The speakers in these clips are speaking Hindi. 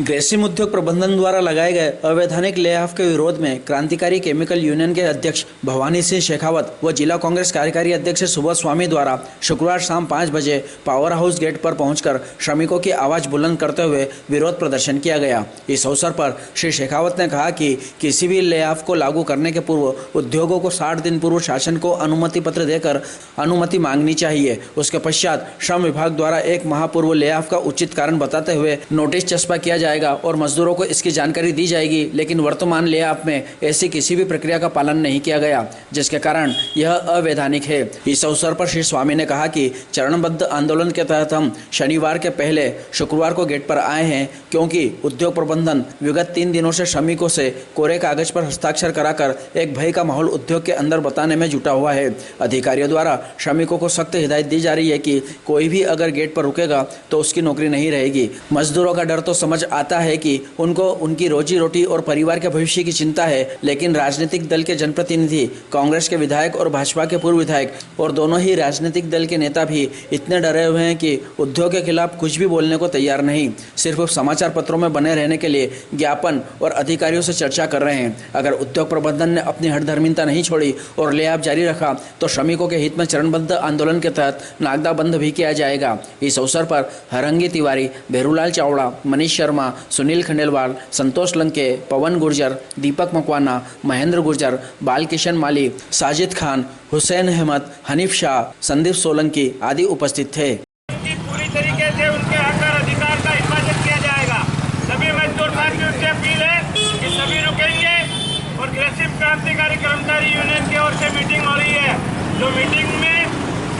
ग्रेसिम उद्योग प्रबंधन द्वारा लगाए गए अवैधानिक लेऑफ के विरोध में क्रांतिकारी केमिकल यूनियन के अध्यक्ष भवानी सिंह शेखावत व जिला कांग्रेस कार्यकारी अध्यक्ष सुबोध स्वामी द्वारा शुक्रवार शाम 5 बजे पावर हाउस गेट पर पहुंचकर श्रमिकों की आवाज बुलंद करते हुए विरोध प्रदर्शन किया गया। इस अवसर पर श्री शेखावत ने कहा कि किसी भी लेऑफ को लागू करने के पूर्व उद्योगों को 60 दिन पूर्व शासन को अनुमति पत्र देकर अनुमति मांगनी चाहिए। उसके पश्चात श्रम विभाग द्वारा एक माह पूर्व लेऑफ का उचित कारण बताते हुए नोटिस चस्पा किया जाएगा और मजदूरों को इसकी जानकारी दी जाएगी। लेकिन वर्तमान लेऑफ में ऐसी किसी भी प्रक्रिया का पालन नहीं किया गया, जिसके कारण यह अवैधानिक है। इस अवसर पर श्री स्वामी ने कहा कि चरणबद्ध आंदोलन के तहत हम शनिवार के पहले शुक्रवार को गेट पर आए हैं, क्योंकि उद्योग प्रबंधन विगत 3 दिनों से श्रमिकों से कोरे कागज पर हस्ताक्षर कराकर एक भय का माहौल उद्योग के अंदर बताने में जुटा हुआ है। अधिकारियों द्वारा श्रमिकों को सख्त हिदायत दी जा रही है कि कोई भी अगर गेट पर रुकेगा तो उसकी नौकरी नहीं रहेगी। मजदूरों का डर तो समझ आता है कि उनको उनकी रोजी रोटी और परिवार के भविष्य की चिंता है, लेकिन राजनीतिक दल के जनप्रतिनिधि, कांग्रेस के विधायक और भाजपा के पूर्व विधायक और दोनों ही राजनीतिक दल के नेता भी इतने डरे हुए हैं कि उद्योग के खिलाफ कुछ भी बोलने को तैयार नहीं, सिर्फ समाचार पत्रों में बने रहने के लिए ज्ञापन और अधिकारियों से चर्चा कर रहे हैं। अगर उद्योग प्रबंधन ने अपनी हठधर्मिता नहीं छोड़ी और लेऑफ जारी रखा तो श्रमिकों के हित में चरणबद्ध आंदोलन के तहत नागदा बंद भी किया जाएगा। इस अवसर पर हरंगी तिवारी, भेरूलाल चावड़ा, मनीष शर्मा, सुनील खंडेलवाल, संतोष लंके, पवन गुर्जर, दीपक मकवाना, महेंद्र गुर्जर, बालकिशन माली, साजिद खान, हुसैन अहमद, हनीफ शाह, संदीप सोलंकी आदि उपस्थित थे। पूरी तरीके से उनके हक और अधिकार का हिफाजत किया जाएगा। सभी मजदूर साथियों से अपील है कि सभी रुकेंगे और ग्रेसिम क्रांतिकारी कर्मचारी यूनियन की ओर से मीटिंग हो रही है, जो मीटिंग में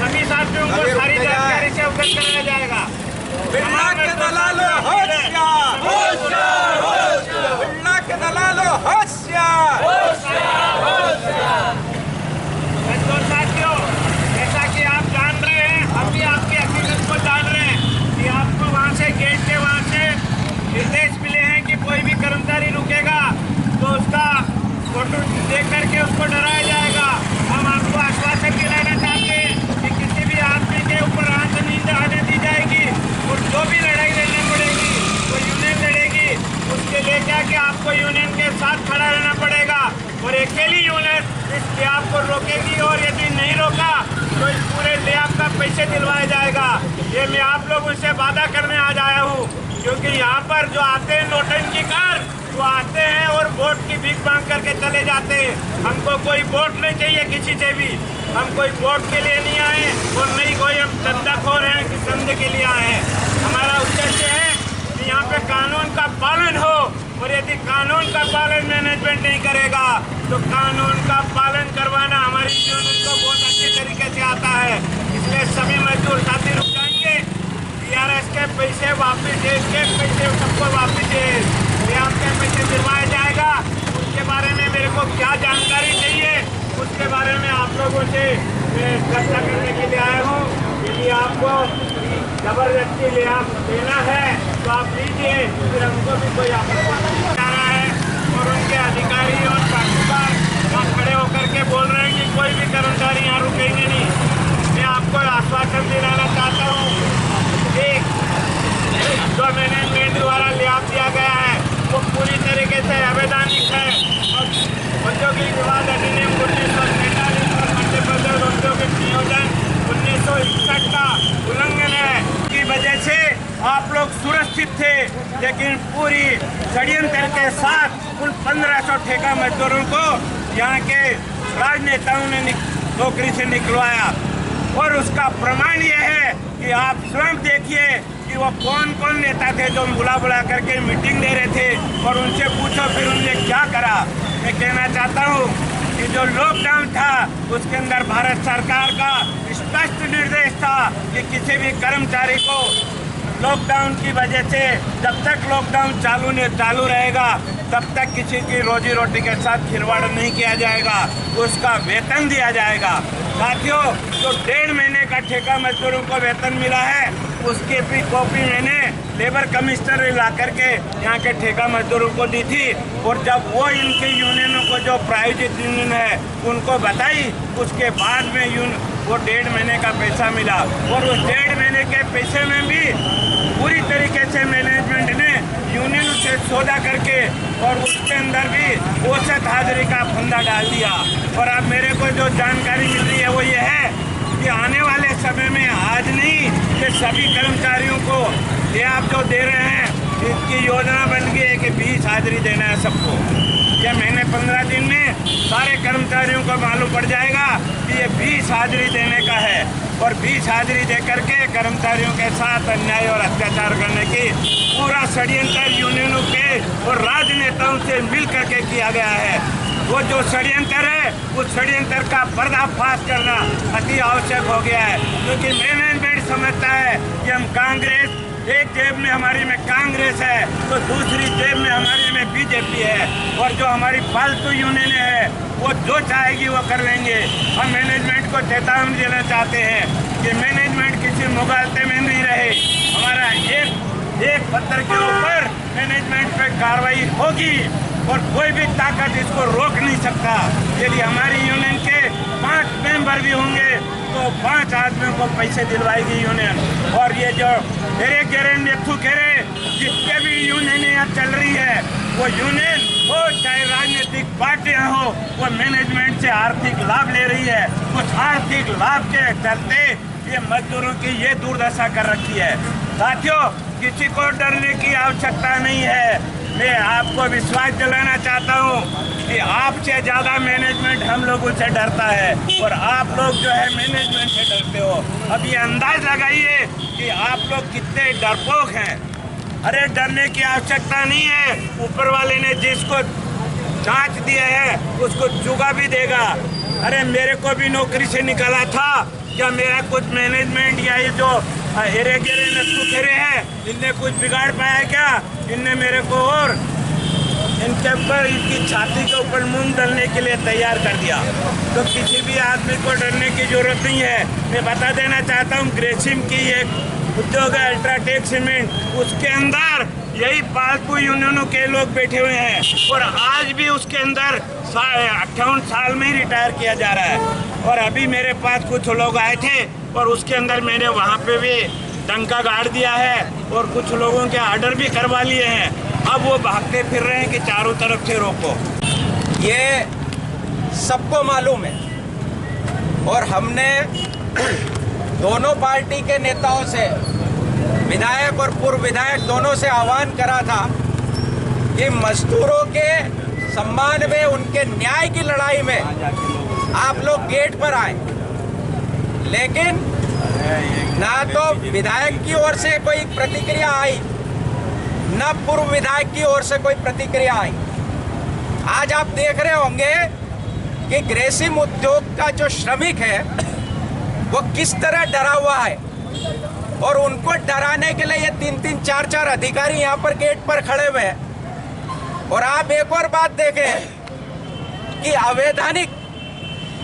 सभी साथियों को सारी जानकारी से अवगत कराया जाएगा। बिल्ला के दलालों होशियार, होशियार, होशियार, बिल्ला के दलालों होशियार, होशियार, होशियार। मजदूर साथियों, जैसा कि आप जान रहे हैं, हम भी आपकी हकीकत को जान रहे हैं कि आपको वहाँ से गेट के वहाँ से निर्देश मिले हैं कि कोई भी कर्मचारी रुकेगा तो उसका फोटो देख करके उसको डराया जाएगा। हम आपको आश्वासन दिलाना चाहते हैं कि किसी भी आदमी के ऊपर आंच नहीं आने दी जाएगी और जो भी लड़ाई लड़नी पड़ेगी वो यूनियन लड़ेगी। उसके लिए क्या कि आपको यूनियन के साथ खड़ा रहना पड़ेगा और अकेली यूनियन इस लेऑफ को रोकेगी और यदि नहीं रोका तो इस पूरे लेऑफ का पैसे दिलवाया जाएगा। ये मैं आप लोगों से वादा करने आज आया हूँ, क्योंकि यहाँ पर जो आते हैं नोटंकी कार, वो आते हैं और वोट की भीख मांग करके चले जाते हैं। हमको कोई वोट नहीं चाहिए किसी से भी, हम कोई वोट के लिए नहीं आए और नहीं कोई हम चंदाखोर हैं कि चंदे के लिए आए हैं। हमारा उद्देश्य है कि यहाँ पे कानून का पालन हो और यदि कानून का पालन मैनेजमेंट नहीं करेगा तो कानून का पालन करवाना हमारी यूनियन को बहुत अच्छे तरीके से आता है। इसलिए सभी मजदूर साथी रुक जाएंगे। TRS के पैसे वापिस दे, के पैसे सबको वापिस दे, आपके पैसे दिलवाया जाएगा। उसके बारे में मेरे को क्या जानकारी चाहिए, उसके बारे में आप लोगों से चर्चा करने के लिए आया हूँ। यदि आपको जबरदस्ती लेऑफ देना है तो आप लीजिए, फिर हमको भी कोई आपको जा रहा है और उनके अधिकारी और साक्षीदार वहाँ खड़े होकर के बोल रहे हैं कि कोई भी कर्मचारी यहाँ रुकेंगे नहीं। मैं आपको आश्वासन दिलाना चाहता हूँ कि जो मैनेजमेंट द्वारा लेऑफ दिया गया है वो पूरी तरीके से अवैधानिक है और औद्योगिक विवाद अधिनियम 1943 और मध्य प्रदेश औद्योगिक नियोजन 1961 का उल्लंघन है। की वजह से आप लोग सुरक्षित थे, लेकिन पूरी षड्यंत्र के साथ उन 1500 ठेका मजदूरों को यहाँ के राजनेताओं ने नौकरी से निकलवाया। और उसका प्रमाण यह है कि आप स्वयं देखिए कि वो कौन कौन नेता थे जो बुला करके मीटिंग ले रहे थे और उनसे पूछो फिर उनने क्या करा। मैं कहना चाहता हूँ कि जो लॉकडाउन था उसके अंदर भारत सरकार का स्पष्ट निर्देश था कि किसी भी कर्मचारी को लॉकडाउन की वजह से जब तक लॉकडाउन चालू रहेगा तब तक किसी की रोजी रोटी के साथ खिलवाड़ नहीं किया जाएगा, उसका वेतन दिया जाएगा। साथियों, जो 1.5 महीने का ठेका मजदूरों को वेतन मिला है उसकी भी कॉपी मैंने लेबर कमिश्नर ला करके यहाँ के ठेका मजदूरों को दी थी और जब वो इनके यूनियनों को जो प्रायोजित यूनियन है उनको बताई, उसके बाद में वो 1.5 महीने का पैसा मिला और उस 1.5 महीने के पैसे में भी पूरी तरीके से मैनेजमेंट ने यूनियन बेहादरी का फंदा डाल दिया। और अब मेरे को जो जानकारी मिल रही है वो ये है कि आने वाले समय में आज नहीं कि सभी कर्मचारियों को ये आप जो दे रहे हैं इसकी योजना बन गई है कि 20 हाजिरी देना है सबको। ये महीने 15 दिन में सारे कर्मचारियों को मालूम पड़ जाएगा कि ये 20 हाजिरी देने का है। और 20 हाजिरी दे करके कर्मचारियों के साथ अन्याय और अत्याचार करने की पूरा षड्यंत्र यूनियनों के और राजनेताओं से मिल करके किया गया है। वो जो षड्यंत्र है उस षड्यंत्र का पर्दाफाश करना अति आवश्यक हो गया है, क्योंकि मैनेजमेंट समझता है कि हम कांग्रेस, एक जेब में हमारी में कांग्रेस है तो दूसरी जेब में हमारी में बीजेपी है, और जो हमारी फालतू यूनियन है वो जो चाहेगी वो कर लेंगे। हम मैनेजमेंट को चेतावनी देना चाहते हैं कि मैनेजमेंट किसी मुगालते में नहीं रहे। हमारा एक पत्र के ऊपर मैनेजमेंट पे कार्रवाई होगी और कोई भी ताकत इसको रोक नहीं सकता। यदि हमारी यूनियन के 5 मेंबर भी होंगे तो 5 आदमियों को पैसे दिलवाएगी यूनियन। और ये जो जितने भी यूनियन यहाँ चल रही है वो यूनियन हो चाहे राजनीतिक पार्टियां हो, वो मैनेजमेंट से आर्थिक लाभ ले रही है। कुछ आर्थिक लाभ के चलते ये मजदूरों की ये दुर्दशा कर रखी है। साथियों, किसी को डरने की आवश्यकता नहीं है। मैं आपको विश्वास दिलाना चाहता हूँ कि आपसे ज़्यादा मैनेजमेंट हम लोगों से डरता है और आप लोग जो है मैनेजमेंट से डरते हो। अब ये अंदाज लगाइए कि आप लोग कितने डरपोक हैं। अरे डरने की आवश्यकता नहीं है। ऊपर वाले ने जिसको जांच दिया है उसको चुका भी देगा। अरे मेरे को भी नौकरी से निकाला था, क्या मेरा कुछ मैनेजमेंट या ये जो हेरे गेरे नक्सू खेरे हैं इनने कुछ बिगाड़ पाया क्या? इनने मेरे को और इनके ऊपर इनकी छाती के ऊपर मूंग डालने के लिए तैयार कर दिया। तो किसी भी आदमी को डरने की जरूरत नहीं है। मैं बता देना चाहता हूँ, ग्रेसिम की एक उद्योग है अल्ट्राटेक सीमेंट, उसके अंदर यही पालतू यूनियनों के लोग बैठे हुए हैं और आज भी उसके अंदर 58 साल में ही रिटायर किया जा रहा है। और अभी मेरे पास कुछ लोग आए थे और उसके अंदर मैंने वहाँ पे भी डंका गाड़ दिया है और कुछ लोगों के ऑर्डर भी करवा लिए हैं। अब वो भागते फिर रहे हैं कि चारों तरफ से रोको। ये सबको मालूम है और हमने दोनों पार्टी के नेताओं से, विधायक और पूर्व विधायक दोनों से आह्वान करा था कि मजदूरों के सम्मान में, उनके न्याय की लड़ाई में आप लोग गेट पर आए। लेकिन ना तो विधायक की ओर से कोई प्रतिक्रिया आई, न पूर्व विधायक की ओर से कोई प्रतिक्रिया आई। आज आप देख रहे होंगे कि ग्रेसिम उद्योग का जो श्रमिक है वो किस तरह डरा हुआ है और उनको डराने के लिए ये 3-3, 4-4 अधिकारी यहाँ पर गेट पर खड़े हुए हैं। और आप एक और बात देखें कि अवैधानिक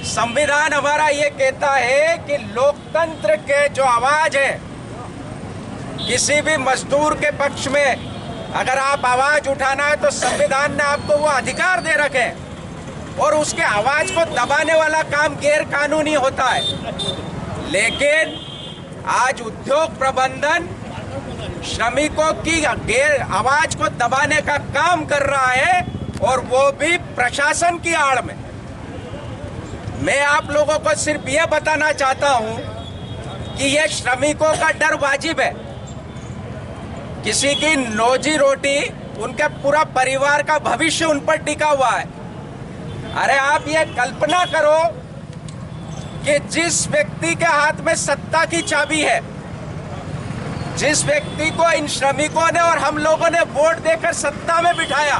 संविधान हमारा ये कहता है कि लोकतंत्र के जो आवाज है, किसी भी मजदूर के पक्ष में अगर आप आवाज उठाना है तो संविधान ने आपको वो अधिकार दे रखे हैं और उसके आवाज को दबाने वाला काम गैर कानूनी होता है। लेकिन आज उद्योग प्रबंधन श्रमिकों की गैर आवाज को दबाने का काम कर रहा है और वो भी प्रशासन की आड़ में। मैं आप लोगों को सिर्फ ये बताना चाहता हूं कि ये श्रमिकों का डर वाजिब है। किसी की रोजी रोटी, उनके पूरा परिवार का भविष्य उन पर टिका हुआ है। अरे आप ये कल्पना करो कि जिस व्यक्ति के हाथ में सत्ता की चाबी है, जिस व्यक्ति को इन श्रमिकों ने और हम लोगों ने वोट देकर सत्ता में बिठाया,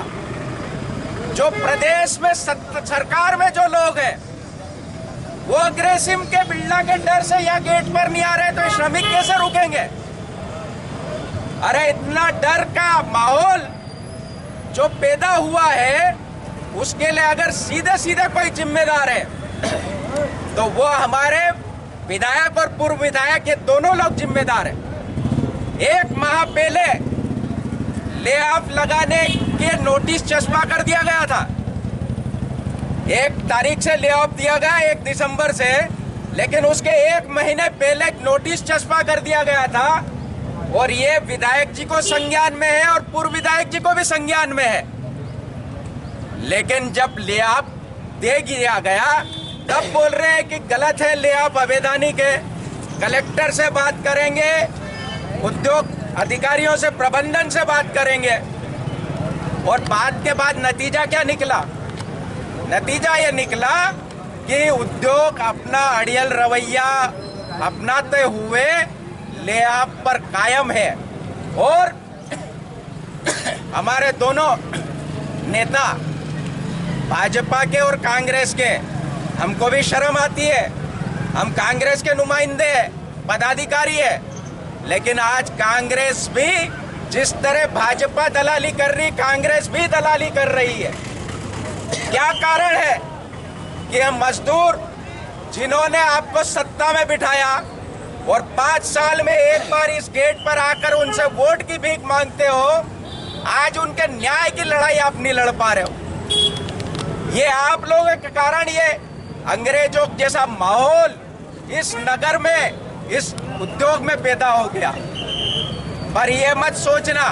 जो प्रदेश में सरकार में जो लोग हैं वो ग्रेसिम के बिल्डा के डर से या गेट पर नहीं आ रहे तो श्रमिक कैसे रुकेंगे? अरे इतना डर का माहौल जो पैदा हुआ है उसके लिए अगर सीधे सीधे कोई जिम्मेदार है तो वो हमारे विधायक और पूर्व विधायक, ये दोनों लोग जिम्मेदार हैं। 1 माह पहले ले ऑफ लगाने के नोटिस चस्पा कर दिया गया था। 1 तारीख से ले ऑफ दिया गया, 1 दिसंबर से, लेकिन उसके 1 महीने पहले नोटिस चस्पा कर दिया गया था और ये विधायक जी को संज्ञान में है और पूर्व विधायक जी को भी संज्ञान में है। लेकिन जब ले आप दे दिया गया तब बोल रहे हैं कि गलत है ले आप अवैधानिक है। कलेक्टर से बात करेंगे, उद्योग अधिकारियों से, प्रबंधन से बात करेंगे, और बात के बाद नतीजा क्या निकला? नतीजा ये निकला कि उद्योग अपना अड़ियल रवैया अपनाते हुए ले आप पर कायम है। और हमारे दोनों नेता भाजपा के और कांग्रेस के, हमको भी शर्म आती है, हम कांग्रेस के नुमाइंदे पदाधिकारी है, लेकिन आज कांग्रेस भी जिस तरह भाजपा दलाली कर रही, कांग्रेस भी दलाली कर रही है। क्या कारण है कि हम मजदूर जिन्होंने आपको सत्ता में बिठाया और 5 साल में एक बार इस गेट पर आकर उनसे वोट की भीख मांगते हो, आज उनके न्याय की लड़ाई आप नहीं लड़ पा रहे हो। ये आप लोगों के कारण ये अंग्रेजों जैसा माहौल इस नगर में, इस उद्योग में पैदा हो गया। पर ये मत सोचना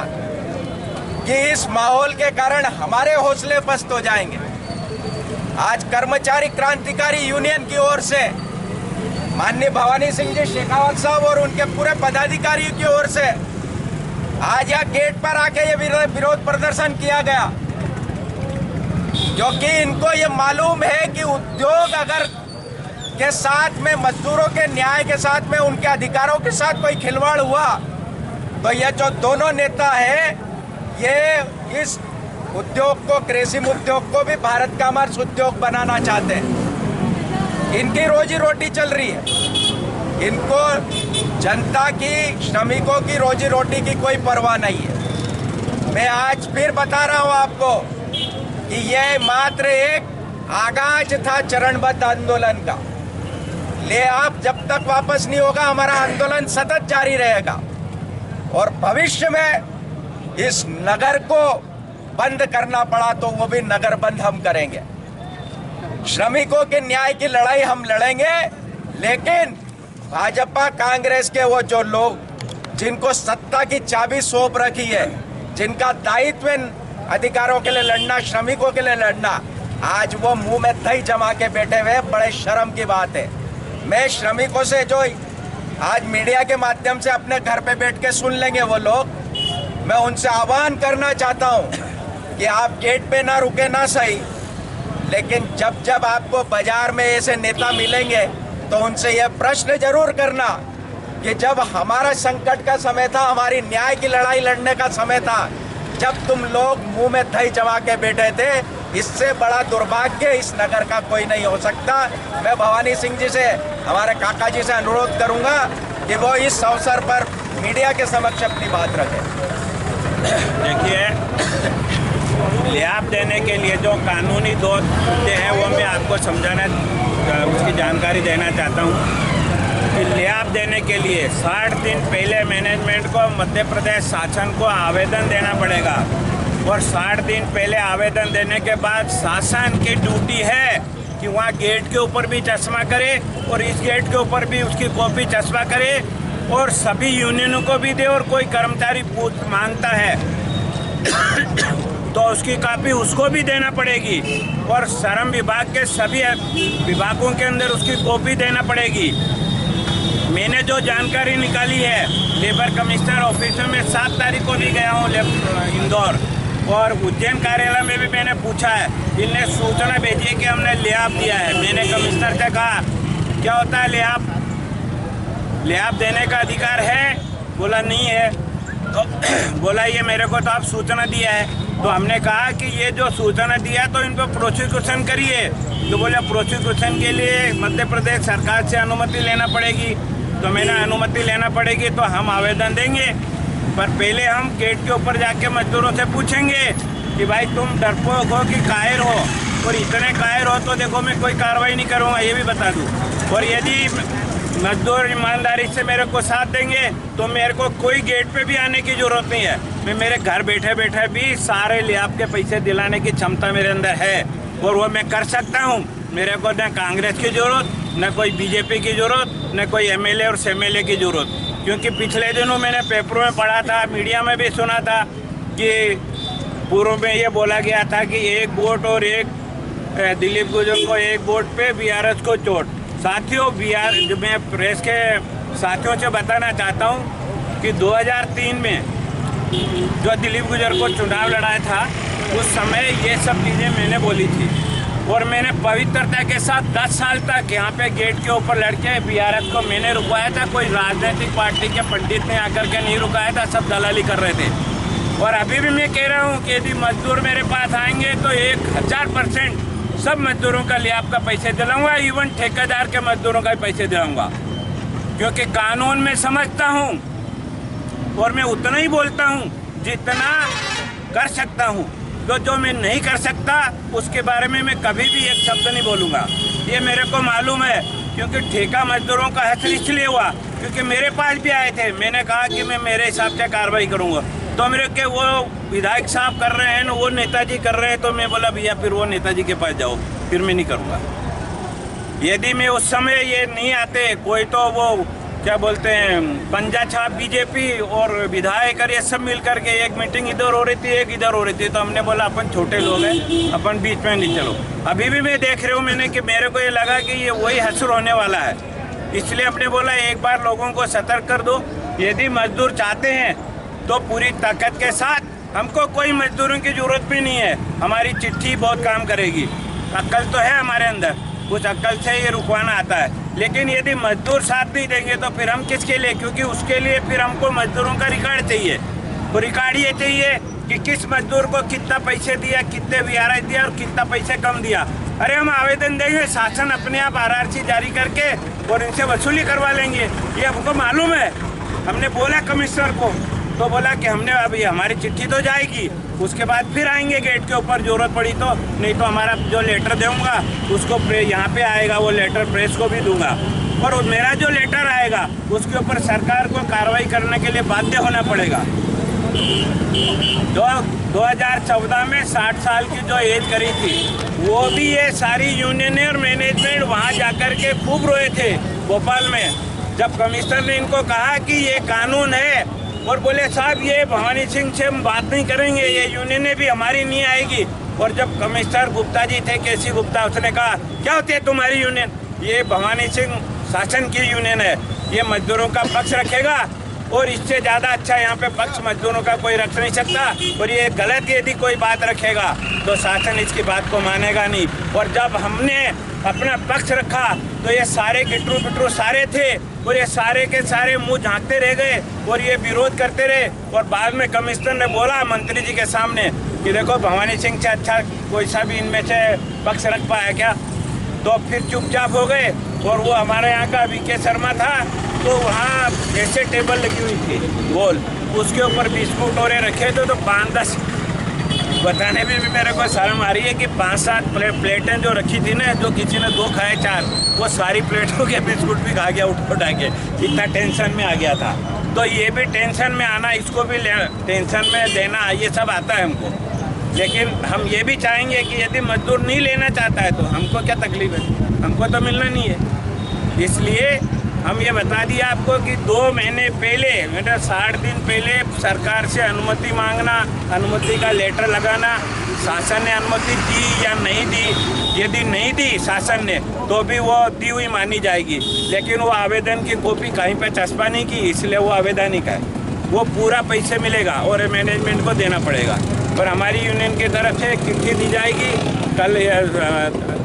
कि इस माहौल के कारण हमारे हौसले पस्त हो जाएंगे। आज कर्मचारी क्रांतिकारी यूनियन की ओर से माननीय भवानी सिंह जी शेखावत साहब और उनके पूरे पदाधिकारियों की ओर से आज यहाँ गेट पर आके ये विरोध प्रदर्शन किया गया, क्योंकि इनको ये मालूम है कि उद्योग अगर के साथ में, मजदूरों के न्याय के साथ में, उनके अधिकारों के साथ कोई खिलवाड़ हुआ तो ये जो दोनों नेता हैं ये इस उद्योग को, कृषि उद्योग को भी भारत का मार्स उद्योग बनाना चाहते हैं। इनकी रोजी रोटी चल रही है, इनको जनता की, श्रमिकों की रोजी रोटी की कोई परवाह नहीं है। मैं आज फिर बता रहा हूं आपको कि यह मात्र एक आगाज था चरणबद्ध आंदोलन का। ले आप जब तक वापस नहीं होगा हमारा आंदोलन सतत जारी रहेगा, और भविष्य में इस नगर को बंद करना पड़ा तो वो भी नगर बंद हम करेंगे। श्रमिकों के न्याय की लड़ाई हम लड़ेंगे, लेकिन भाजपा कांग्रेस के वो जो लोग जिनको सत्ता की चाबी सौंप रखी है, जिनका दायित्व अधिकारों के लिए लड़ना, श्रमिकों के लिए लड़ना, आज वो मुंह में दही जमा के बैठे हुए, बड़े शर्म की बात है। मैं श्रमिकों से जो आज मीडिया के माध्यम से अपने घर पे बैठ के सुन लेंगे वो लोग, मैं उनसे आह्वान करना चाहता हूं कि आप गेट पे ना रुके ना सही, लेकिन जब जब आपको बाजार में ऐसे नेता मिलेंगे तो उनसे यह प्रश्न जरूर करना कि जब हमारा संकट का समय था, हमारी न्याय की लड़ाई लड़ने का समय था, जब तुम लोग मुंह में दही जमा के बैठे थे, इससे बड़ा दुर्भाग्य इस नगर का कोई नहीं हो सकता। मैं भवानी सिंह जी से, हमारे काका जी से अनुरोध करूंगा कि वो इस अवसर पर मीडिया के समक्ष अपनी बात रखें। देखिए, लिहाफ देने के लिए जो कानूनी दो मुद्दे हैं वो मैं आपको समझाना, उसकी जानकारी देना चाहता हूँ कि लिहाफ देने के लिए 60 दिन पहले मैनेजमेंट को, मध्य प्रदेश शासन को आवेदन देना पड़ेगा, और 60 दिन पहले आवेदन देने के बाद शासन की ड्यूटी है कि वहाँ गेट के ऊपर भी चश्मा करे और इस गेट के ऊपर भी उसकी कॉपी चश्मा करे और सभी यूनियनों को भी दे, और कोई कर्मचारी मांगता है तो उसकी कॉपी उसको भी देना पड़ेगी, और श्रम विभाग के सभी विभागों के अंदर उसकी कॉपी देना पड़ेगी। मैंने जो जानकारी निकाली है, लेबर कमिश्नर ऑफिस में 7 तारीख को भी गया हूँ इंदौर, और उज्जैन कार्यालय में भी मैंने पूछा है, इनने सूचना भेजी है कि हमने लिहाफ दिया है। मैंने कमिश्नर से कहा क्या होता है लिहाफ, लिहाफ देने का अधिकार है? बोला नहीं है। तो बोला ये मेरे को तो आप सूचना दिया है। तो हमने कहा कि ये जो सूचना दिया है तो इन पर प्रोसिक्यूशन करिए। तो बोले प्रोसिक्यूशन के लिए मध्य प्रदेश सरकार से अनुमति लेना पड़ेगी। तो मैंने अनुमति लेना पड़ेगी तो हम आवेदन देंगे, पर पहले हम गेट के ऊपर जाके मजदूरों से पूछेंगे कि भाई तुम डरपोक हो कि कायर हो, और इतने कायर हो तो देखो मैं कोई कार्रवाई नहीं करूँगा, ये भी बता दूँ। और यदि मजदूर ईमानदारी से मेरे को साथ देंगे तो मेरे को कोई गेट पे भी आने की ज़रूरत नहीं है। मैं मेरे घर बैठे बैठे भी सारे लिहाफ के पैसे दिलाने की क्षमता मेरे अंदर है, और वो मैं कर सकता हूँ। मेरे को न कांग्रेस की ज़रूरत, न कोई बीजेपी की ज़रूरत, न कोई एमएलए और एमएलए की ज़रूरत। क्योंकि पिछले दिनों मैंने पेपरों में पढ़ा था, मीडिया में भी सुना था कि पूर्व में ये बोला गया था कि एक वोट और एक दिलीप गुर्जर को एक वोट पे बीआरएस को चोट। साथियों, जो मैं प्रेस के साथियों से बताना चाहता हूँ कि 2003 में जो दिलीप गुर्जर को चुनाव लड़ाया था उस समय ये सब चीज़ें मैंने बोली थी और मैंने पवित्रता के साथ 10 साल तक यहाँ पे गेट के ऊपर लड़के बीआरएस को मैंने रुकवाया था। कोई राजनीतिक पार्टी के पंडित ने आकर के नहीं रुकाया था, सब दलाली कर रहे थे। और अभी भी मैं कह रहा हूँ कि यदि मजदूर मेरे पास आएंगे तो 1000% सब मजदूरों का लिए आपका पैसे दिलाऊंगा, इवन ठेकेदार के मजदूरों का भी पैसे दिलाऊंगा, क्योंकि कानून में समझता हूँ और मैं उतना ही बोलता हूँ जितना कर सकता हूँ। जो मैं नहीं कर सकता उसके बारे में मैं कभी भी एक शब्द नहीं बोलूँगा। ये मेरे को मालूम है, क्योंकि ठेका मजदूरों का हक इसलिए हुआ क्योंकि मेरे पास भी आए थे। मैंने कहा कि मैं मेरे हिसाब से कार्रवाई करूँगा, तो मेरे के वो विधायक साहब कर रहे हैं ना, वो नेताजी कर रहे हैं, तो मैं बोला भैया फिर वो नेताजी के पास जाओ, फिर मैं नहीं करूँगा। यदि मैं उस समय ये नहीं आते, कोई तो वो क्या बोलते हैं पंजा छाप बीजेपी और विधायक ये सब मिल करके एक मीटिंग इधर हो रही थी, एक इधर हो रही थी, तो हमने बोला अपन छोटे लोग हैं, अपन बीच में नहीं चलो। अभी भी मैं देख रही हूँ मैंने कि मेरे को ये लगा कि ये वही हसर होने वाला है, इसलिए हमने बोला एक बार लोगों को सतर्क कर दो। यदि मजदूर चाहते हैं तो पूरी ताकत के साथ, हमको कोई मजदूरों की जरूरत भी नहीं है, हमारी चिट्ठी बहुत काम करेगी, अक्ल तो है हमारे अंदर, उस अक्ल से ये रुकवाना आता है। लेकिन यदि मजदूर साथ नहीं देंगे तो फिर हम किसके लिए, क्योंकि उसके लिए फिर हमको मजदूरों का रिकॉर्ड चाहिए। वो रिकॉर्ड ये चाहिए कि किस मजदूर को कितना पैसे दिया, कितने वीआरएस दिया और कितना पैसे कम दिया। अरे हम आवेदन देंगे, शासन अपने आप आरआरसी जारी करके और इनसे वसूली करवा लेंगे, ये हमको मालूम है। हमने बोला कमिश्नर को, तो बोला कि हमने अभी हमारी चिट्ठी तो जाएगी, उसके बाद फिर आएंगे गेट के ऊपर जरूरत पड़ी तो, नहीं तो हमारा जो लेटर दूंगा उसको यहाँ पे आएगा, वो लेटर प्रेस को भी दूंगा, और मेरा जो लेटर आएगा उसके ऊपर सरकार को कार्रवाई करने के लिए बाध्य होना पड़ेगा। 2014 में 60 साल की जो एज करी थी, वो भी ये सारी यूनियन और मैनेजमेंट वहाँ जाकर के खूब रोए थे भोपाल में, जब कमिश्नर ने इनको कहा कि ये कानून है, और बोले साहब ये भवानी सिंह से हम बात नहीं करेंगे, ये यूनियन भी हमारी नहीं आएगी। और जब कमिश्नर गुप्ता जी थे, केसी गुप्ता, उसने कहा क्या होती है तुम्हारी यूनियन, ये भवानी सिंह शासन की यूनियन है, ये मजदूरों का पक्ष रखेगा और इससे ज़्यादा अच्छा यहाँ पे पक्ष मजदूरों का कोई रख नहीं सकता, और ये गलत यदि कोई बात रखेगा तो शासन इसकी बात को मानेगा नहीं। और जब हमने अपना पक्ष रखा तो ये सारे गिटरू पिटरू सारे थे और ये सारे के सारे मुंह झांकते रह गए और ये विरोध करते रहे। और बाद में कमिश्नर ने बोला मंत्री जी के सामने कि देखो भवानी सिंह से अच्छा कोई सा भी इनमें से पक्ष रख पाया क्या, तो फिर चुपचाप हो गए। और वो हमारे यहाँ का वीके शर्मा था, तो वहाँ ऐसे टेबल लगी हुई थी गोल, उसके ऊपर बिस्कुट और रखे थे, तो 5-10 बताने में भी मेरे को शर्म आ रही है कि 5-7 प्लेटें जो रखी थी ना, जो किसी ने 2 खाए 4, वो सारी प्लेटों के बिस्कुट भी खा गया उठा के, इतना टेंशन में आ गया था। तो ये भी टेंशन में आना, इसको भी टेंशन में देना, ये सब आता है हमको। लेकिन हम ये भी चाहेंगे कि यदि मजदूर नहीं लेना चाहता है तो हमको क्या तकलीफ है, हमको तो मिलना नहीं है। इसलिए हम ये बता दिए आपको कि 2 महीने पहले, मतलब 60 दिन पहले सरकार से अनुमति मांगना, अनुमति का लेटर लगाना, शासन ने अनुमति दी या नहीं दी, यदि नहीं दी शासन ने तो भी वो दी हुई मानी जाएगी। लेकिन वो आवेदन की कॉपी कहीं पे चस्पा नहीं की, इसलिए वो अवैधानिक है, वो पूरा पैसे मिलेगा और मैनेजमेंट को देना पड़ेगा। और हमारी यूनियन की तरफ से एक चिट्ठी दी जाएगी, कल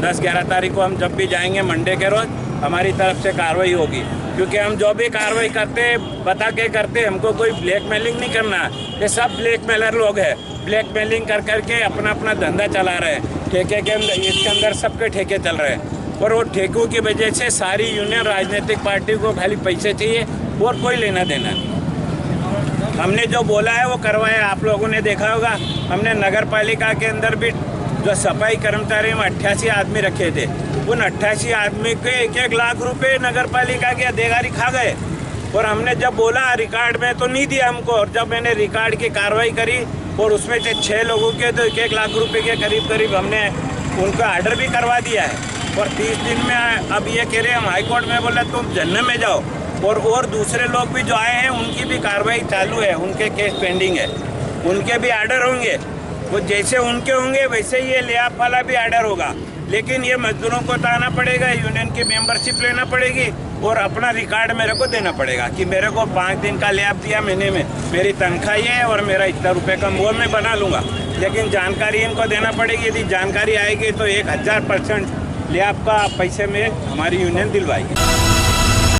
10-11 तारीख को हम जब भी जाएंगे मंडे के रोज़, हमारी तरफ से कार्रवाई होगी, क्योंकि हम जो भी कार्रवाई करते बता के करते, हमको कोई ब्लैकमेलिंग नहीं करना। ये सब ब्लैकमेलर लोग हैं, ब्लैकमेलिंग कर करके अपना अपना धंधा चला रहे हैं, ठेके के अंदर, इसके अंदर सबके ठेके चल रहे हैं। और वो ठेकों की वजह से सारी यूनियन राजनीतिक पार्टी को खाली पैसे चाहिए और कोई लेना देना नहीं। हमने जो बोला है वो करवाया, आप लोगों ने देखा होगा, हमने नगर पालिका के अंदर भी जो सफाई कर्मचारी में 88 आदमी रखे थे, उन 88 आदमी के 1-1 लाख रुपए नगर पालिका के अधिकारी खा गए। और हमने जब बोला रिकॉर्ड में तो नहीं दिया हमको, और जब मैंने रिकॉर्ड की कार्रवाई करी और उसमें से 6 लोगों के तो 1-1 लाख रुपए के करीब हमने उनका ऑर्डर भी करवा दिया है। और 30 दिन में अब ये कह रहे हैं हम हाईकोर्ट में, बोला तुम जन्नत में जाओ। और दूसरे लोग भी जो आए हैं उनकी भी कार्रवाई चालू है, उनके केस पेंडिंग है, उनके भी ऑर्डर होंगे। वो जैसे उनके होंगे वैसे ही ये लेआप वाला भी ऑर्डर होगा, लेकिन ये मजदूरों को बताना पड़ेगा, यूनियन की मेंबरशिप लेना पड़ेगी और अपना रिकॉर्ड मेरे को देना पड़ेगा कि मेरे को 5 दिन का लेआप दिया महीने में, मेरी तनख्वाह ये है और मेरा इतना रुपए का वो मैं बना लूँगा। लेकिन जानकारी इनको देना पड़ेगी, यदि जानकारी आएगी तो 1000% लेआप का पैसे में हमारी यूनियन दिलवाएगी।